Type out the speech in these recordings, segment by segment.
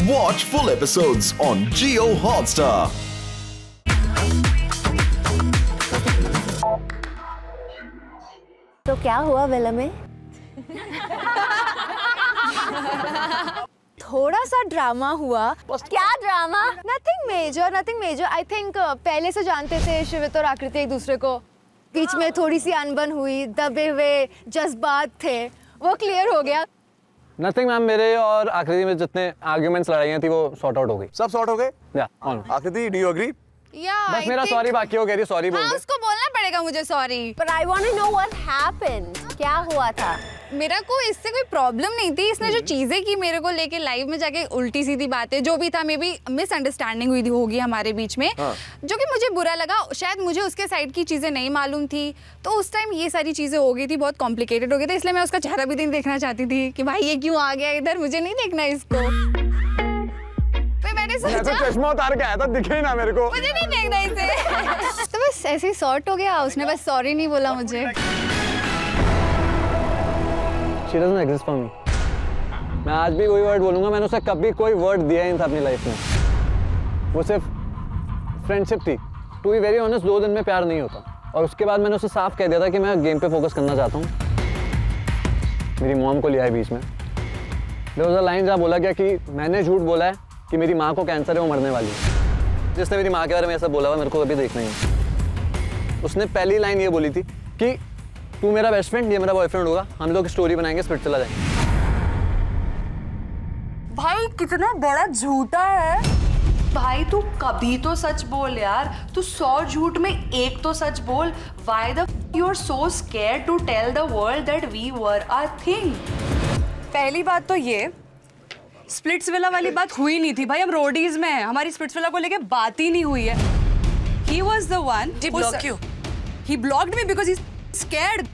Watch full episodes on Jio Hotstar. तो क्या हुआ विला में? थोड़ा सा ड्रामा हुआ। क्या drama? Nothing major. I think पहले से जानते थे शिवित और आकृति एक दूसरे को, बीच में थोड़ी सी अनबन हुई, दबे हुए जज्बात थे, वो क्लियर हो गया। नथिंग मैम, मेरे और आकृति में जितने आर्ग्यूमेंट्स लड़ाइयाँ थी वो सॉर्ट आउट हो गई। सब सॉर्ट हो गए? या ऑन। आकृति, डू यू एग्री? बस मेरा सॉरी बाकी हो, कह रही सॉरी बोल दे। उसको बोलना पड़ेगा मुझे sorry. But I want to know what happened. क्या हुआ था? मेरा को इससे कोई प्रॉब्लम नहीं थी, इसने जो चीजें की मेरे को लेके लाइव में जाके उल्टी सीधी बातें, जो भी था मे बी मिसअंडरस्टैंडिंग हुई होगी हमारे बीच में, जो कि मुझे बुरा लगा। शायद मुझे उसके साइड की चीजें नहीं मालूम थी, तो उस टाइम ये सारी चीजें हो गई थी, बहुत कॉम्प्लिकेटेड हो गई थी, इसलिए मैं उसका चेहरा भी नहीं देखना चाहती थी कि भाई ये क्यों आ गया इधर, मुझे नहीं देखना इसको। मैंने सोचा चश्मा उतार के आया था, दिखे ही ना मेरे को, मुझे नहीं देखना इसे। तो बस ऐसे ही सॉर्ट हो गया, उसने बस सॉरी नहीं बोला मुझे। She doesn't exist for me. मैं आज भी कोई वर्ड बोलूंगा, मैंने उसे कभी कोई वर्ड दिया ही नहीं था अपनी लाइफ में। वो सिर्फ फ्रेंडशिप थी। टू बी वेरी ऑनेस्ट, 2 दिन में प्यार नहीं होता। और उसके बाद मैंने उसे साफ कह दिया था कि मैं गेम पे फोकस करना चाहता हूँ। मेरी मॉम को लिया है बीच में। There was a line जहाँ बोला गया कि मैंने झूठ बोला है कि मेरी माँ को कैंसर है, वो मरने वाली है। जिसने मेरी माँ के बारे में ऐसा बोला हुआ मेरे को कभी देखना ही नहीं। उसने पहली लाइन ये बोली थी कि तू मेरा बेस्ट फ्रेंड, ये मेरा बॉयफ्रेंड होगा, हम लोग स्टोरी बनाएंगे, स्प्लिट चला जाएंगे। भाई कितना बड़ा झूठा है भाई, तू कभी तो सच बोल यार, तू 100 झूठ में एक तो सच बोल। Why the you are so scared to tell the world that we were a thing? पहली बात तो ये स्प्लिट्स विला वाली बात हुई नहीं थी भाई, हम रोडीज में हैं, हमारी स्प्लिट्स विला को लेके बात ही नहीं हुई है। He was the one who blocked you. He blocked me because he's scared.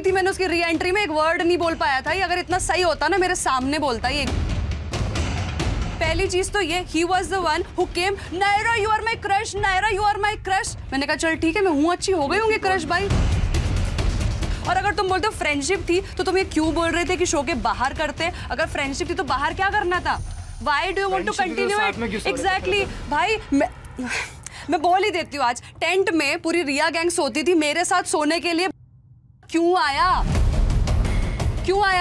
थी मैंने उसकी री एंट्री में एक वर्ड नहीं बोल पाया था, ये अगर इतना सही होता ना मेरे सामने बोलता ये। पहली चीज तो ये, he was the one who came, Naira you are my crush, Naira you are my crush। मैंने कहा चल ठीक है, मैं हूँ अच्छी, हो गई होंगी क्रश भाई। और अगर तुम बोलते हो फ्रेंडशिप थी तो तुम ये क्यों बोल रहे थे कि शो के बाहर करते? अगर फ्रेंडशिप थी तो बाहर क्या करना था? Why do you want to continue it? Exactly भाई, मैं बोल ही देती हूँ, आज टेंट में पूरी रिया गैंग सोती थी मेरे साथ सोने के लिए। क्यों आया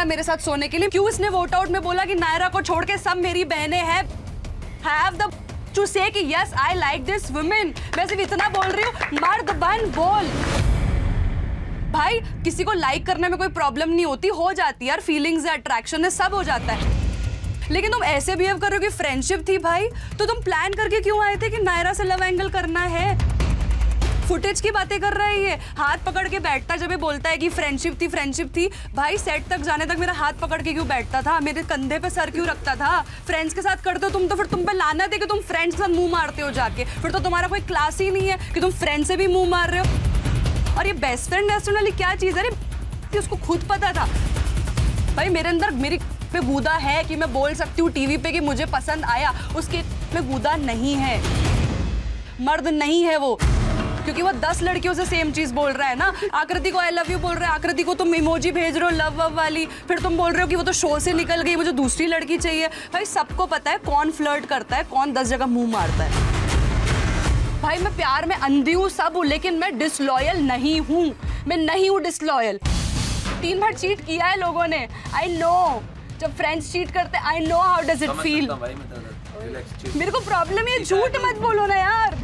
मेरे साथ सोने के लिए? क्यों इसने वोट आउट में बोला कि नायरा को छोड़ के सब मेरी बहनें हैं? Have the to say कि yes I like this women। मैं सिर्फ इतना बोल रही हूँ, मर्द बन बोल। भाई किसी को लाइक करने में कोई प्रॉब्लम नहीं होती, हो जाती है यार, फीलिंग्स है, अट्रैक्शन है, सब हो जाता है। लेकिन तुम ऐसे बिहेव कर रहे हो कि फ्रेंडशिप थी भाई, तो तुम प्लान करके क्यों आए थे कि नायरा से लव एंगल करना है? फुटेज की बातें कर रहा है ये, हाथ पकड़ के बैठता जब ये बोलता है कि फ्रेंडशिप थी। भाई सेट तक जाने तक मेरा हाथ पकड़ के क्यों बैठता था? मेरे कंधे पे सर क्यों रखता था? फ्रेंड्स के साथ करते हो तुम तो फिर तुम पे लानत है कि तुम फ्रेंड्स के साथ मुंह मारते हो जाके, फिर तो तुम्हारा कोई क्लास ही नहीं है कि तुम फ्रेंड से भी मुंह मार रहे हो। और ये बेस्ट फ्रेंड वाली क्या चीज़ है? अरे उसको खुद पता था भाई मेरे अंदर मेरी पे गूदा है कि मैं बोल सकती हूँ टीवी पे कि मुझे पसंद आया, उसके में गूदा नहीं है, मर्द नहीं है वो, क्योंकि वो 10 लड़कियों से सेम चीज बोल रहा है ना। आकृति को आई लव यू बोल रहा है, आकृति को तुम इमोजी भेज रहे हो लव वाली, फिर तुम बोल रहे हो कि वो तो शो से निकल गई, मुझे दूसरी लड़की चाहिए। भाई सबको पता है कौन फ्लर्ट करता है, कौन 10 जगह मुंह मारता है। भाई मैं प्यार में अंधी हूँ, सब हूँ, लेकिन मैं डिसलॉयल नहीं हूँ, मैं नहीं हूँ डिसलॉयल। 3 बार चीट किया है लोगों ने, आई नो। जब फ्रेंड्स चीट करते I know how does it feel. मेरे को प्रॉब्लम है, झूठ मत बोलो ना यार,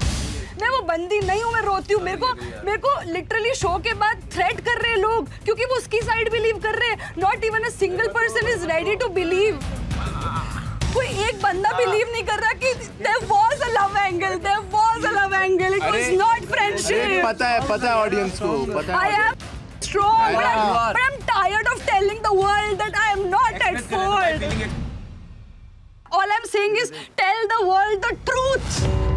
मैं वो बंदी नहीं हूँ, मैं रोती हूँ। मेरे को लिटरली शो के बाद थ्रेट कर रहे हैं लोग, क्योंकि वो उसकी साइड बिलीव कर रहे हैं। Not even a single person is ready to believe. कोई एक बंदा बिलीव नहीं कर रहा कि there was a love angle, there was a love angle, it was not friendship। पता है ऑडियंस को, पता है। I am strong, but I'm tired of telling the world that I am not at fault। All I'm saying is tell the world the truth,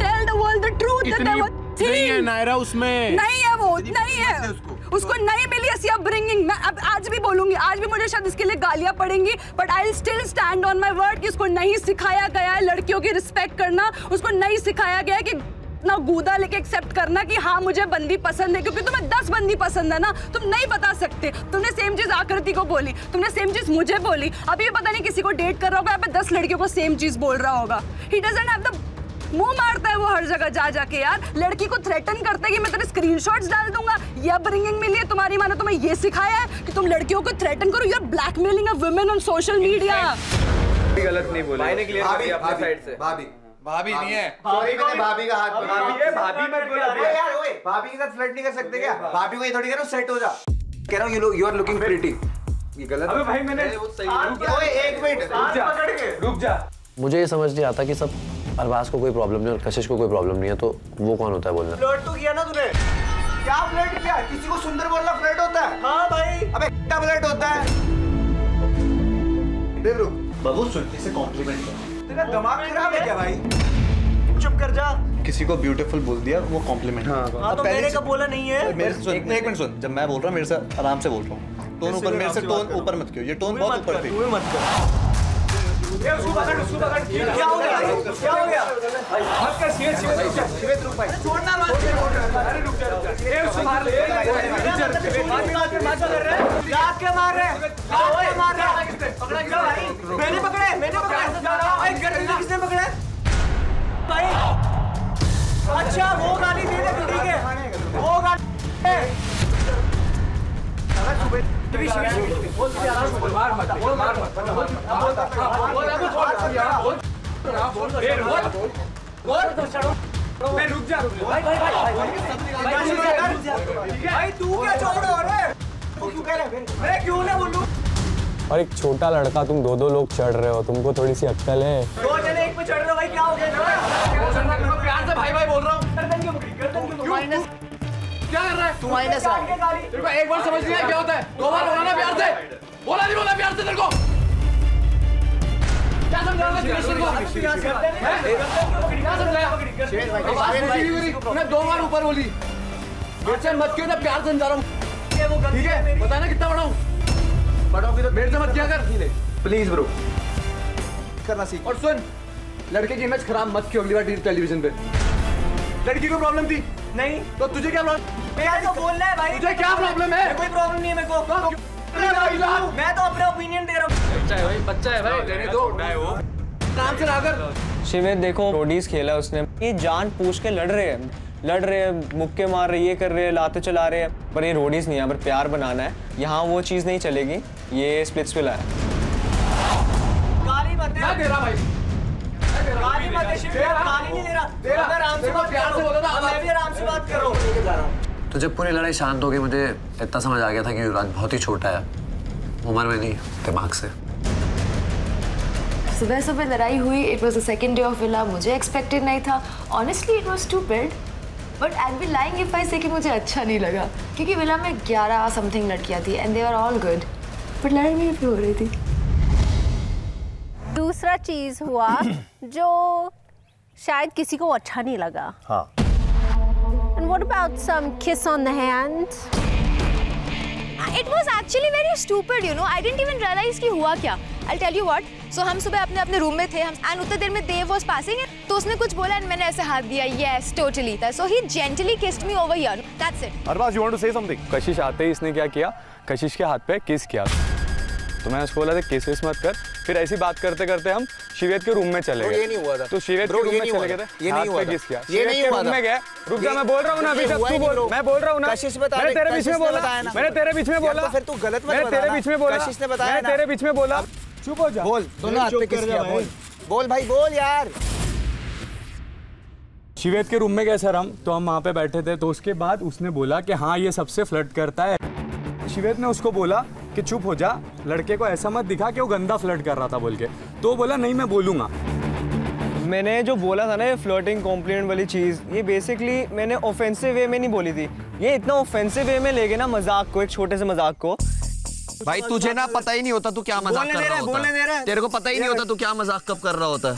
tell the world the truth that I was नहीं है नायरा उसमें, नहीं है वो, नहीं है उसको नहीं मिली ऐसी अपब्रिंगिंग। मैं अब आज भी बोलूंगी, आज भी मुझे शायद इसके लिए गालियां पड़ेंगी, but I still stand on my word कि उसको नहीं सिखाया गया है लड़कियों की रिस्पेक्ट करना, उसको नहीं सिखाया गया है कि ना गूदा लेके एक्सेप्ट करना कि हाँ मुझे बंदी पसंद है, क्योंकि तुम्हें 10 बंदी पसंद है ना, तुम नहीं बता सकते। तुमने सेम चीज आकृति को बोली, तुमने सेम चीज मुझे बोली, अभी पता नहीं किसी को डेट कर रहा होगा, यहाँ पे 10 लड़कियों को सेम चीज बोल रहा होगा। ही डजंट हैव द, मुंह मारता है वो हर जगह जा जाके यार, लड़की को थ्रेटन करता है कि मैं तेरे स्क्रीनशॉट्स डाल दूंगा। ये अपब्रिंगिंग मिली है तुम्हारी माँ ने तुम्हें ये सिखाया है कि तुम लड़कियों को थ्रेटन करो, you are blackmailing a women on social media. गलत नहीं बोला, भाई ने क्लियर कर दिया अपनी साइड से। भाभी नहीं है, भाभी का हाथ, भाभी मत बोला यार, ओए भाभी के साथ फ्लर्ट नहीं कर सकते क्या? भाभी को ये थोड़ी कह रहा हूं सेट हो जा, कह रहा हूं यू आर लुकिंग प्रीटी। ये गलत है। अबे भाई मैंने वो सही है। ओए एक मिनट रुक जा। मुझे ये समझ नहीं आता कि सब अरबाज को कोई प्रॉब्लम नहीं और कशिश को कोई प्रॉब्लम नहीं है, तो वो कौन होता है बोलना? फ्लर्ट तो किया ना तूने, क्या फ्लर्ट किया? किसी को सुंदर बोलना फ्लर्ट होता है? हाँ भाई। अबे क्या फ्लर्ट होता है? देख रुक बाबू, सुन इसे कॉम्प्लीमेंट कर। तेरा दिमाग खराब है क्या भाई? चुप कर जा। किसी को ब्यूटीफुल बोल दिया वो कॉम्प्लीमेंट। हाँ तो मैंने कब बोला नहीं है? मेरे सुन, एक मिनट सुन, जब मैं बोल रहा हूँ मेरे से आराम से बोल रहा हूँ, टोन ऊपर, मेरे से टोन ऊपर मत क्यों, ये टोन बहुत ऊपर थी। तू मत कर। उसको पकड़ क्या हो गया? क्या हो गया? मत कर, शिवेत रुक भाई, छोड़ना मत। अरे रुक जा, ये उसको मार ले। जाके मार रहे हैं, पकड़ा क्यों भाई? मैंने पकड़े। किसने पकड़े भाई? अच्छा वो गाली दे दे, ठीक है वो गाली। रुक जा भाई तू क्या छोड़ रहा है? वो क्यों कह रहा है? मैं क्यों ना बोलूं? और एक छोटा लड़का, तुम दो लोग चढ़ रहे हो, तुमको थोड़ी सी अक्ल है? 2 जने एक पे चढ़ रहे हो भाई, क्या हो गया? प्यार से भाई बोल रहा हूँ। क्या कर रहा है तू? माइनस तेरे को एक बार समझ नहीं आया क्या होता है? 2 बार बोला ना प्यार से, बोला नहीं बोला प्यार से तेरे को? क्या समझा रहा है तेरे को? क्या समझाया? तूने 2 बार ऊपर बोली, मेरे से मत क्यों ना प्यार से समझा रहा हूँ, ठीक है? बता ना कितना बड़ा हूँ, बड़ा हूँ मेरे से मत क्या कर प्लीज ब्रो, करना सीख। और सुन, लड़के की इमेज खराब मत क्यों अगली बार टेलीविजन पे। लड़की को प्रॉब्लम थी नहीं तो तुझे क्या प्रॉब्लम? मेरा तो बोलना है भाई। तुझे क्या प्रॉब्लम है? कोई प्रॉब्लम नहीं है मेरे को। मैं तो अपना ओपिनियन दे रहा हूँ। बच्चा है भाई, लेने दो। काम से ना कर। शिवेत देखो, रोडीज खेला उसने, ये जान पूछ के लड़ रहे हैं, मुक्के मार रहे, ये कर रहे हैं, लाते चला रहे हैं, पर ये रोडीज नहीं है, पर प्यार बनाना है, यहाँ वो चीज़ नहीं चलेगी, ये स्प्लिट्सविल है। गाली मत दे। मैं दे रहा भाई, गाली मत दे, गाली नहीं दे रहा। मैं आराम से बात प्यार से बोलो ना, मैं भी आराम से बात कर रहा हूँ। तो जब पूरी लड़ाई शांत हो गई, मुझे इतना समझ आ गया था कि युवराज बहुत ही छोटा है, उम्र में नहीं, दिमाग से। सुबह सुबह लड़ाई हुई, it was the second day of villa, मुझे एक्सपेक्टेड नहीं था, honestly it was stupid, but I will be lying if I से कि मुझे अच्छा नहीं लगा, क्योंकि विला में 11 समथिंग लड़कियां थी and they were all good, but लड़ाई मेरी भी हो रही थी। दूसरा चीज हुआ जो शायद किसी को अच्छा नहीं लगा। हाँ। And what about some kiss on the hand? It was actually very stupid, you know. I didn't even realize कि हुआ क्या. I'll tell you what. So हम सुबह अपने रूम में थे, and उतने देर में Dave was passing, तो उसने कुछ बोला and मैंने ऐसे हाथ दिया. Yes, totally. So he gently kissed me over here. That's it. Arbaaz, you want to say something? कशिश आते ही इसने क्या किया, कशिश के हाथ पे किस किया, तो मैं उसको बोला था किस विस मत कर। फिर ऐसी बात करते करते हम शिवेत के रूम में चले गए। ये नहीं हुआ था। तो शिवेत के रूम में चले गए थे, ये नहीं हुआ था। किस किया, ये नहीं हुआ था। मैं गया, रुक जा, मैं बोल रहा हूँ ना, अभी तक तू बोल, मैं बोल रहा हूँ ना, मैंने तेरे बीच में बोला, मैंने तेरे बीच में बोला, फिर तू गलत मत बता। मैंने तेरे बीच में बोला, कशिश ने बताया मैंने तेरे बीच में बोला, चुप हो जा। बोल, दोनों हाथ पे किस किया, बोल भाई, बोल यार। शिवेत के रूम में गए सर हम, तो हम वहाँ पे बैठे थे, तो उसके बाद उसने बोला कि हाँ ये सबसे फ्लर्ट करता है। शिवेत ने उसको बोला कि चुप हो जा, लड़के को ऐसा मत दिखा कि वो गंदा फ्लर्ट कर रहा था बोल के, तो बोला नहीं मैं बोलूँगा। मैंने जो बोला था ना, ये फ्लर्टिंग कॉम्प्लीमेंट वाली चीज़, ये बेसिकली मैंने ऑफेंसिव वे में नहीं बोली थी, ये इतना ऑफेंसिव वे में ले गए ना मजाक को, एक छोटे से मजाक को। भाई तुझे ना पता ही नहीं होता तू क्या मजाक कर रहा होता है, तेरे को पता ही नहीं होता तू क्या मजाक कब कर रहा होता है।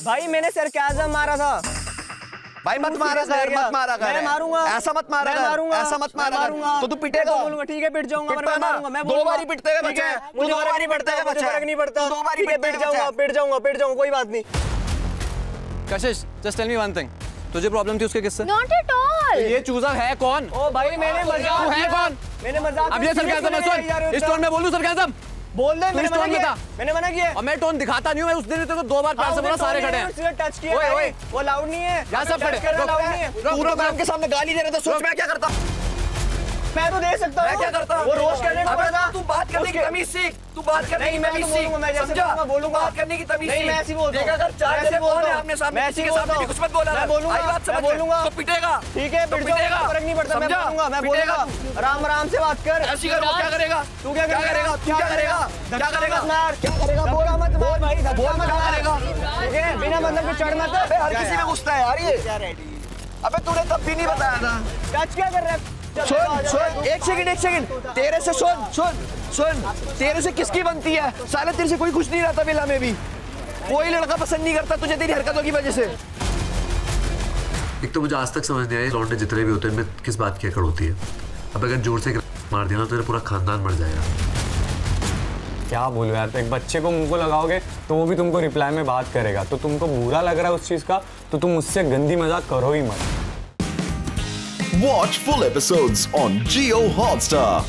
भाई मैंने सरकाज़म मारा था। भाई मत मारा कर, मत मारा कर, मैं मारूंगा, ऐसा मत मारा कर, ऐसा मत मारा कर, तो तू पिटेगा। बोलूंगा ठीक है, पिट जाऊंगा, मैं मारूंगा, मैं 2 बार ही पिटते हैं बच्चा, मुझे फर्क नहीं पड़ता, मुझे फर्क नहीं पड़ता, 2 बार ही पिट जाऊंगा, कोई बात नहीं। कशिश, just tell me one thing, तुझे प्रॉब्लम थी उसके किससे? Not at all. ये चूजा है कौन? ओ भाई मैंने मजाक तू है कौन? मैंने मजाक अब ये सरकाज़म है, सुन इस टोन में बोलूं सरकाज़म? बोल दे, मैंने मना किया। मैंने मना किया। और मैं टोन दिखाता नहीं हूं, मैं उस दिन तो 2 बार प्यार से बोला, सारे खड़े हैं। टच किया ओए वो लाउड नहीं है। यहां सब खड़े। तू तो मैम के सामने गाली दे रहा था, सोच मैं क्या करता? मैं तो दे सकता हूं। मैं क्या करता? वो रोज करने को पड़ा। तू बात करने की तमीज सीख, तू बात करने की तमीज सीख। समझा? बोलूंगा बात करने की तमीज सीख। नहीं मैं ऐसे बोलता हूं। देखा कर 4 जने बोल रहे हैं आपने सामने, मैं किसी के सामने भी कुछ मत बोला। मैं बोलूंगा, आई बात समझ, बोलूंगा तो पिटेगा। ठीक है, पिटेगा, फर्क नहीं पड़ता। मैं बोलूंगा, मैं बोलूंगा। आराम आराम से बात कर। ऐसी कर, वो क्या करेगा? तू क्या करेगा? तू क्या करेगा? क्या करेगा? क्या करेगा? बोल मत बोल भाई, बोल मत, क्या करेगा? ठीक है, बिना मतलब के चढ़ मत। हर किसी में घुसता है यार ये। अबे तूने तब भी नहीं बताया था। टच क्या कर रहा है? सुन एक सेकंड तेरे से सुन तेरे से किसकी बनती है? साले तेरे से कोई खुश नहीं रहता विला में भी, कोई लड़का पसंद नहीं करता तुझे तेरी हरकतों की वजह से। एक तो मुझे आज तक समझ नहीं आया लौंडे जितने भी होते हैं इनमें किस बात की अकड़ होती है। अब अगर जोर से मार दिया ना तो तेरा पूरा खानदान मर जाएगा। क्या बोलूं यार, एक बच्चे को मुंह को लगाओगे तो वो भी तुमको रिप्लाई में बात करेगा, तो तुमको बुरा लग रहा है उस चीज का तो तुम उससे गंदी मजाक करो ही मत। Watch full episodes on Jio Hotstar.